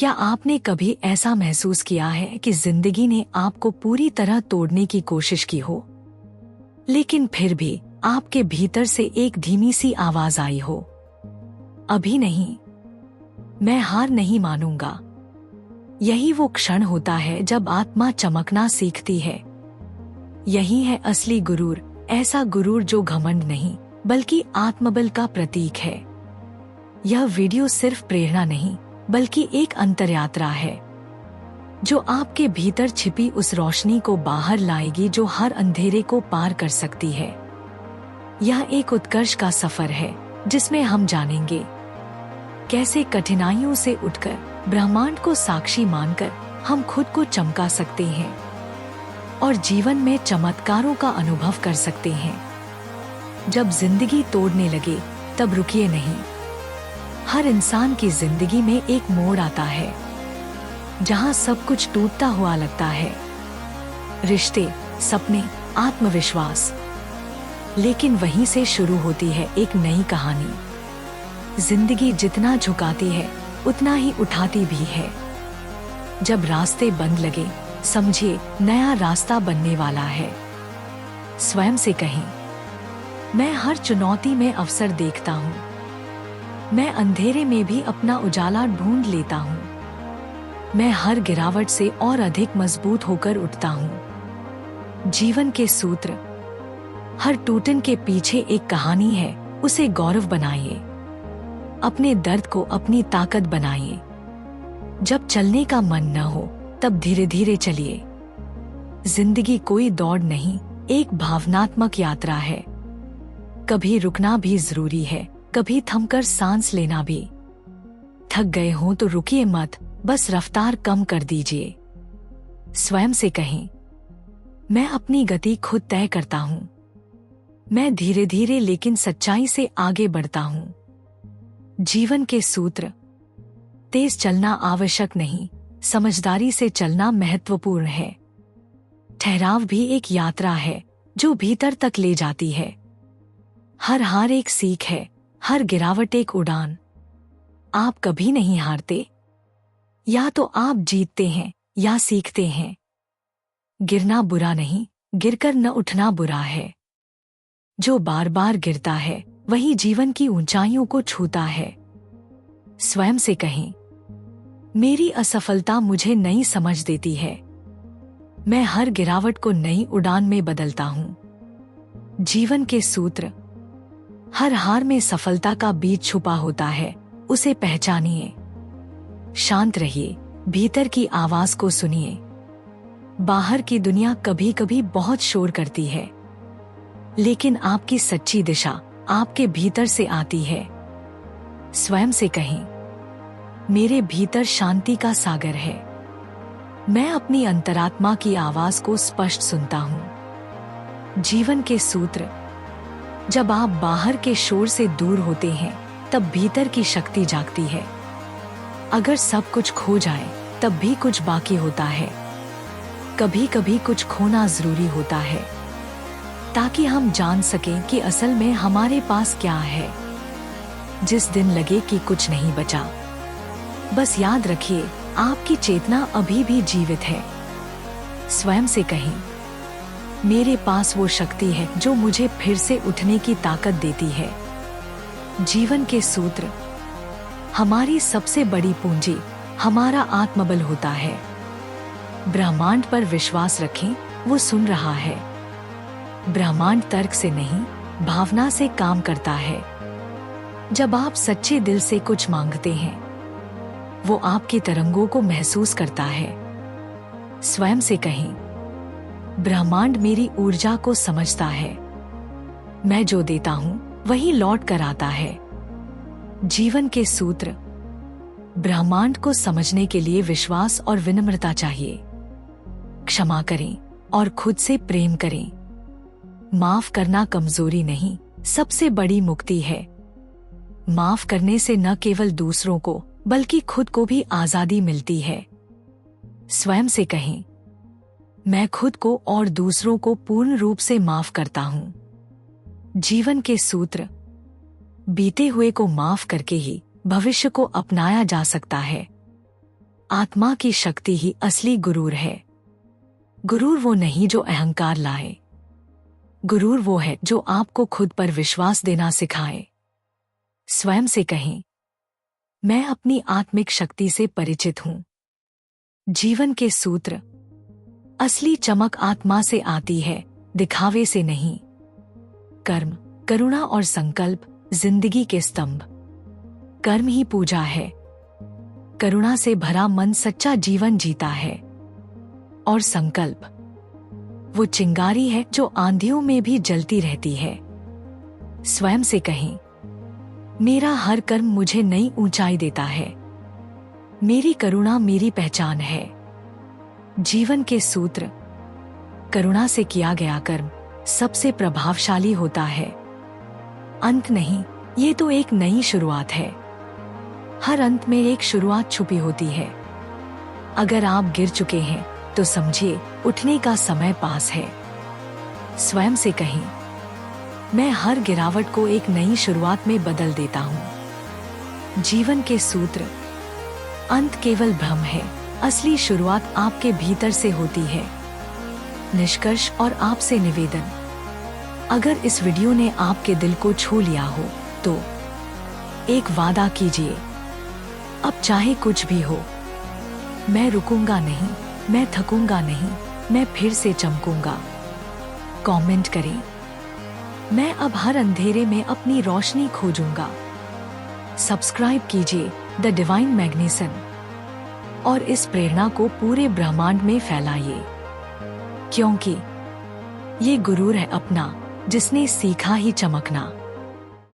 क्या आपने कभी ऐसा महसूस किया है कि जिंदगी ने आपको पूरी तरह तोड़ने की कोशिश की हो, लेकिन फिर भी आपके भीतर से एक धीमी सी आवाज आई हो, अभी नहीं, मैं हार नहीं मानूंगा। यही वो क्षण होता है जब आत्मा चमकना सीखती है। यही है असली गुरूर, ऐसा गुरूर जो घमंड नहीं बल्कि आत्मबल का प्रतीक है। यह वीडियो सिर्फ प्रेरणा नहीं बल्कि एक अंतर्यात्रा है, जो आपके भीतर छिपी उस रोशनी को बाहर लाएगी जो हर अंधेरे को पार कर सकती है। यह एक उत्कर्ष का सफर है जिसमें हम जानेंगे कैसे कठिनाइयों से उठकर, ब्रह्मांड को साक्षी मानकर हम खुद को चमका सकते हैं और जीवन में चमत्कारों का अनुभव कर सकते हैं। जब जिंदगी तोड़ने लगे तब रुकिए नहीं। हर इंसान की जिंदगी में एक मोड़ आता है जहां सब कुछ टूटता हुआ लगता है, रिश्ते, सपने, आत्मविश्वास। लेकिन वहीं से शुरू होती है एक नई कहानी। जिंदगी जितना झुकाती है उतना ही उठाती भी है। जब रास्ते बंद लगे समझिए नया रास्ता बनने वाला है। स्वयं से कहें, मैं हर चुनौती में अवसर देखता हूँ। मैं अंधेरे में भी अपना उजाला ढूंढ लेता हूँ। मैं हर गिरावट से और अधिक मजबूत होकर उठता हूँ। जीवन के सूत्र, हर टूटन के पीछे एक कहानी है, उसे गौरव बनाइए। अपने दर्द को अपनी ताकत बनाइए। जब चलने का मन न हो तब धीरे धीरे चलिए। जिंदगी कोई दौड़ नहीं, एक भावनात्मक यात्रा है। कभी रुकना भी जरूरी है, कभी थमकर सांस लेना भी। थक गए हों तो रुकिए मत, बस रफ्तार कम कर दीजिए। स्वयं से कहें, मैं अपनी गति खुद तय करता हूँ। मैं धीरे धीरे लेकिन सच्चाई से आगे बढ़ता हूँ। जीवन के सूत्र, तेज चलना आवश्यक नहीं, समझदारी से चलना महत्वपूर्ण है। ठहराव भी एक यात्रा है जो भीतर तक ले जाती है। हर हार एक सीख है, हर गिरावट एक उड़ान। आप कभी नहीं हारते, या तो आप जीतते हैं या सीखते हैं। गिरना बुरा नहीं, गिरकर न उठना बुरा है। जो बार बार गिरता है वही जीवन की ऊंचाइयों को छूता है। स्वयं से कहें, मेरी असफलता मुझे नई समझ देती है। मैं हर गिरावट को नई उड़ान में बदलता हूँ। जीवन के सूत्र, हर हार में सफलता का बीज छुपा होता है, उसे पहचानिए। शांत रहिए, भीतर की आवाज को सुनिए। बाहर की दुनिया कभी कभी बहुत शोर करती है, लेकिन आपकी सच्ची दिशा आपके भीतर से आती है। स्वयं से कहें, मेरे भीतर शांति का सागर है। मैं अपनी अंतरात्मा की आवाज को स्पष्ट सुनता हूँ। जीवन के सूत्र, जब आप बाहर के शोर से दूर होते हैं तब भीतर की शक्ति जागती है। अगर सब कुछ खो जाए तब भी कुछ बाकी होता है। कभी कभी कुछ खोना जरूरी होता है ताकि हम जान सकें कि असल में हमारे पास क्या है। जिस दिन लगे कि कुछ नहीं बचा, बस याद रखिए आपकी चेतना अभी भी जीवित है। स्वयं से कहें, मेरे पास वो शक्ति है जो मुझे फिर से उठने की ताकत देती है। जीवन के सूत्र, हमारी सबसे बड़ी पूंजी हमारा आत्मबल होता है। ब्रह्मांड पर विश्वास रखें, वो सुन रहा है। ब्रह्मांड तर्क से नहीं, भावना से काम करता है। जब आप सच्चे दिल से कुछ मांगते हैं, वो आपकी तरंगों को महसूस करता है। स्वयं से कहें, ब्रह्मांड मेरी ऊर्जा को समझता है। मैं जो देता हूँ वही लौट कर आता है। जीवन के सूत्र, ब्रह्मांड को समझने के लिए विश्वास और विनम्रता चाहिए। क्षमा करें और खुद से प्रेम करें। माफ करना कमजोरी नहीं, सबसे बड़ी मुक्ति है। माफ करने से न केवल दूसरों को बल्कि खुद को भी आजादी मिलती है। स्वयं से कहें, मैं खुद को और दूसरों को पूर्ण रूप से माफ करता हूँ। जीवन के सूत्र, बीते हुए को माफ करके ही भविष्य को अपनाया जा सकता है। आत्मा की शक्ति ही असली गुरूर है। गुरूर वो नहीं जो अहंकार लाए। गुरूर वो है जो आपको खुद पर विश्वास देना सिखाए। स्वयं से कहें, मैं अपनी आत्मिक शक्ति से परिचित हूं। जीवन के सूत्र। असली चमक आत्मा से आती है, दिखावे से नहीं। कर्म, करुणा और संकल्प जिंदगी के स्तंभ। कर्म ही पूजा है। करुणा से भरा मन सच्चा जीवन जीता है। और संकल्प, वो चिंगारी है जो आंधियों में भी जलती रहती है। स्वयं से कहें, मेरा हर कर्म मुझे नई ऊंचाई देता है। मेरी करुणा मेरी पहचान है। जीवन के सूत्र। करुणा से किया गया कर्म सबसे प्रभावशाली होता है। अंत नहीं, ये तो एक नई शुरुआत है। हर अंत में एक शुरुआत छुपी होती है। अगर आप गिर चुके हैं तो समझिए उठने का समय पास है। स्वयं से कहें, मैं हर गिरावट को एक नई शुरुआत में बदल देता हूं। जीवन के सूत्र। अंत केवल भ्रम है, असली शुरुआत आपके भीतर से होती है। निष्कर्ष और आपसे निवेदन, अगर इस वीडियो ने आपके दिल को छू लिया हो तो एक वादा कीजिए, अब चाहे कुछ भी हो, मैं रुकूंगा नहीं, मैं थकूंगा नहीं, मैं फिर से चमकूंगा। कमेंट करें, मैं अब हर अंधेरे में अपनी रोशनी खोजूंगा। सब्सक्राइब कीजिए द डिवाइन मैग्नेसन और इस प्रेरणा को पूरे ब्रह्मांड में फैलाइए, क्योंकि ये गुरूर है अपना जिसने सीखा ही चमकना।